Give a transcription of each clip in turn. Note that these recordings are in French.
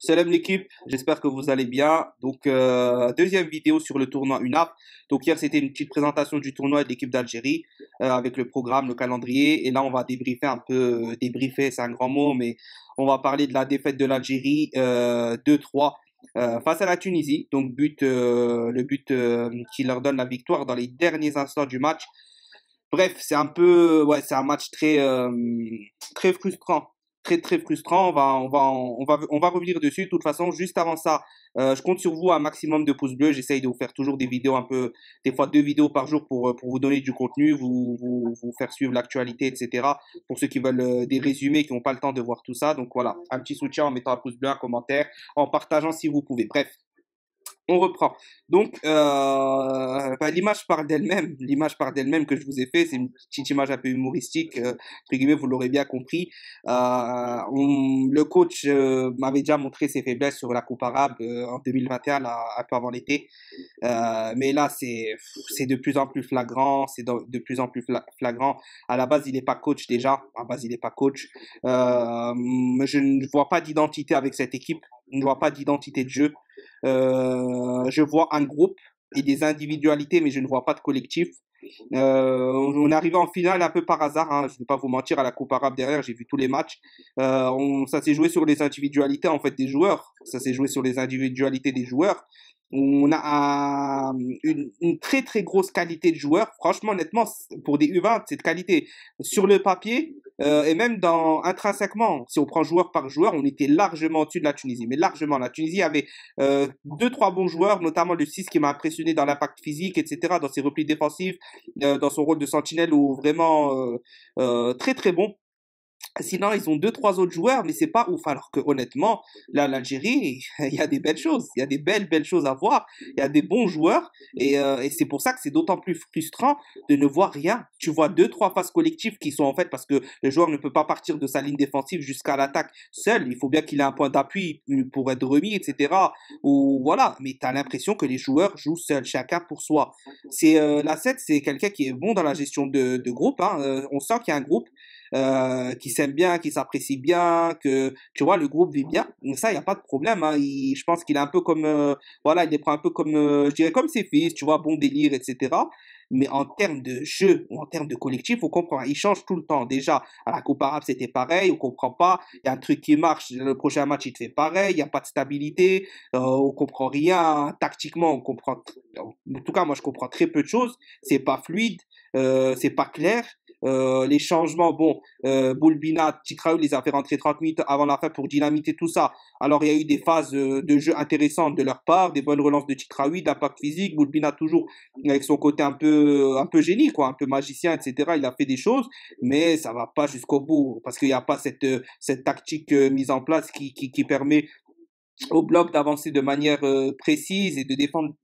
Salam l'équipe, j'espère que vous allez bien. Donc, deuxième vidéo sur le tournoi UNAP. Donc, hier, c'était une petite présentation du tournoi de l'équipe d'Algérie avec le programme, le calendrier. Et là, on va débriefer un peu, débriefer, c'est un grand mot, mais on va parler de la défaite de l'Algérie 2-3 face à la Tunisie. Donc, le but qui leur donne la victoire dans les derniers instants du match. Bref, c'est un peu, ouais, c'est un match très frustrant, très frustrant. On va revenir dessus. De toute façon, juste avant ça, je compte sur vous un maximum de pouces bleus. J'essaye de vous faire toujours des vidéos un peu, des fois 2 vidéos par jour pour vous donner du contenu, vous faire suivre l'actualité, etc. Pour ceux qui veulent des résumés, qui n'ont pas le temps de voir tout ça. Donc voilà, un petit soutien en mettant un pouce bleu, un commentaire, en partageant si vous pouvez. Bref. On reprend. Donc, l'image parle d'elle-même. L'image parle d'elle-même que je vous ai fait. C'est une petite image un peu humoristique. Entre guillemets, vous l'aurez bien compris. Le coach m'avait déjà montré ses faiblesses sur la Coupe arabe en 2021, là, un peu avant l'été. Mais là, c'est de plus en plus flagrant. C'est de plus en plus flagrant. À la base, il n'est pas coach déjà. À la base, il n'est pas coach. Je ne vois pas d'identité avec cette équipe. Je ne vois pas d'identité de jeu. Je vois un groupe et des individualités, mais je ne vois pas de collectif. On est arrivé en finale un peu par hasard, hein, je ne vais pas vous mentir, à la Coupe arabe derrière, j'ai vu tous les matchs. Ça s'est joué sur les individualités en fait des joueurs. Ça s'est joué sur les individualités des joueurs. On a une très grosse qualité de joueurs. Franchement, honnêtement, pour des U20, c'est de qualité. Sur le papier, et même intrinsèquement, si on prend joueur par joueur, on était largement au-dessus de la Tunisie. Mais largement, la Tunisie avait deux, trois bons joueurs, notamment le 6 qui m'a impressionné dans l'impact physique, etc., dans ses replis défensifs, dans son rôle de sentinelle, ou vraiment très bon. Sinon, ils ont deux, trois autres joueurs, mais c'est pas ouf. Alors que honnêtement, là, l'Algérie, il y a des belles choses. Il y a des belles choses à voir. Il y a des bons joueurs. Et c'est pour ça que c'est d'autant plus frustrant de ne voir rien. Tu vois deux, trois phases collectives qui sont en fait parce que le joueur ne peut pas partir de sa ligne défensive jusqu'à l'attaque seul. Il faut bien qu'il ait un point d'appui pour être remis, etc. Ou voilà. Mais tu as l'impression que les joueurs jouent seuls, chacun pour soi. La 7, c'est quelqu'un qui est bon dans la gestion de groupe, hein. On sent qu'il y a un groupe qui s'aiment bien, qui s'apprécient bien, que tu vois le groupe vit bien. Donc ça, il y a pas de problème, hein. Je pense qu'il est un peu comme voilà, il les prend un peu comme je dirais comme ses fils, tu vois, bon délire, etc. Mais en termes de jeu ou en termes de collectif, on comprend. Il change tout le temps. Déjà, à la Coupe arabe, c'était pareil. On comprend pas. Il y a un truc qui marche. Le prochain match, il te fait pareil. Il y a pas de stabilité. On comprend rien. Tactiquement, on comprend. En tout cas, moi, je comprends très peu de choses. C'est pas fluide. C'est pas clair. Les changements, bon, Boulbina, Titraoui les a fait rentrer 30 minutes avant la fin pour dynamiter tout ça. Alors il y a eu des phases de jeu intéressantes de leur part, des bonnes relances de Titraoui, d'impact physique, Boulbina toujours avec son côté un peu génie, quoi, un peu magicien, etc. Il a fait des choses, mais ça va pas jusqu'au bout parce qu'il n'y a pas cette tactique mise en place qui permet au bloc d'avancer de manière précise et de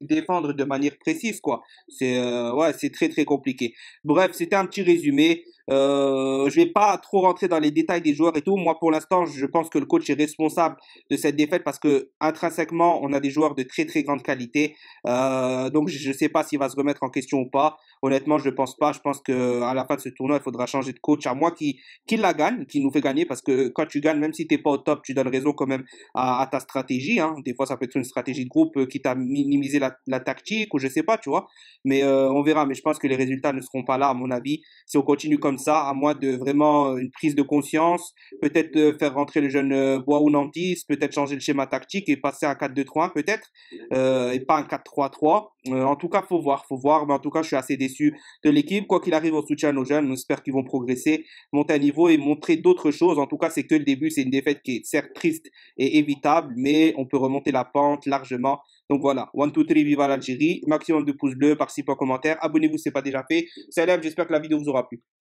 défendre de manière précise, quoi. Ouais, c'est très compliqué. Bref, c'était un petit résumé. Je vais pas trop rentrer dans les détails des joueurs et tout. Moi, pour l'instant, je pense que le coach est responsable de cette défaite parce que intrinsèquement, on a des joueurs de très grande qualité. Donc, je sais pas s'il va se remettre en question ou pas. Honnêtement, je pense pas. Je pense que à la fin de ce tournoi, il faudra changer de coach, à moins qu'il la gagne, qu'il nous fait gagner, parce que quand tu gagnes, même si t'es pas au top, tu donnes raison quand même à ta stratégie, hein. Des fois, ça peut être une stratégie de groupe qui t'a minimisé la tactique, ou je sais pas, tu vois. Mais on verra. Mais je pense que les résultats ne seront pas là, à mon avis, si on continue comme ça, à moins de vraiment une prise de conscience, peut-être faire rentrer le jeune Bouaoun en 10, peut-être changer le schéma tactique et passer à un 4-2-3-1 peut-être, et pas un 4-3-3. En tout cas, faut voir. Mais en tout cas, je suis assez déçu de l'équipe. Quoi qu'il arrive, on soutient nos jeunes. On espère qu'ils vont progresser, monter à niveau et montrer d'autres choses. En tout cas, c'est que le début. C'est une défaite qui est certes triste et évitable, mais on peut remonter la pente largement. Donc voilà, 1, 2, 3, viva l'Algérie. Maximum de pouces bleus, participez en commentaire. Abonnez-vous si ce n'est pas déjà fait. Salam, j'espère que la vidéo vous aura plu.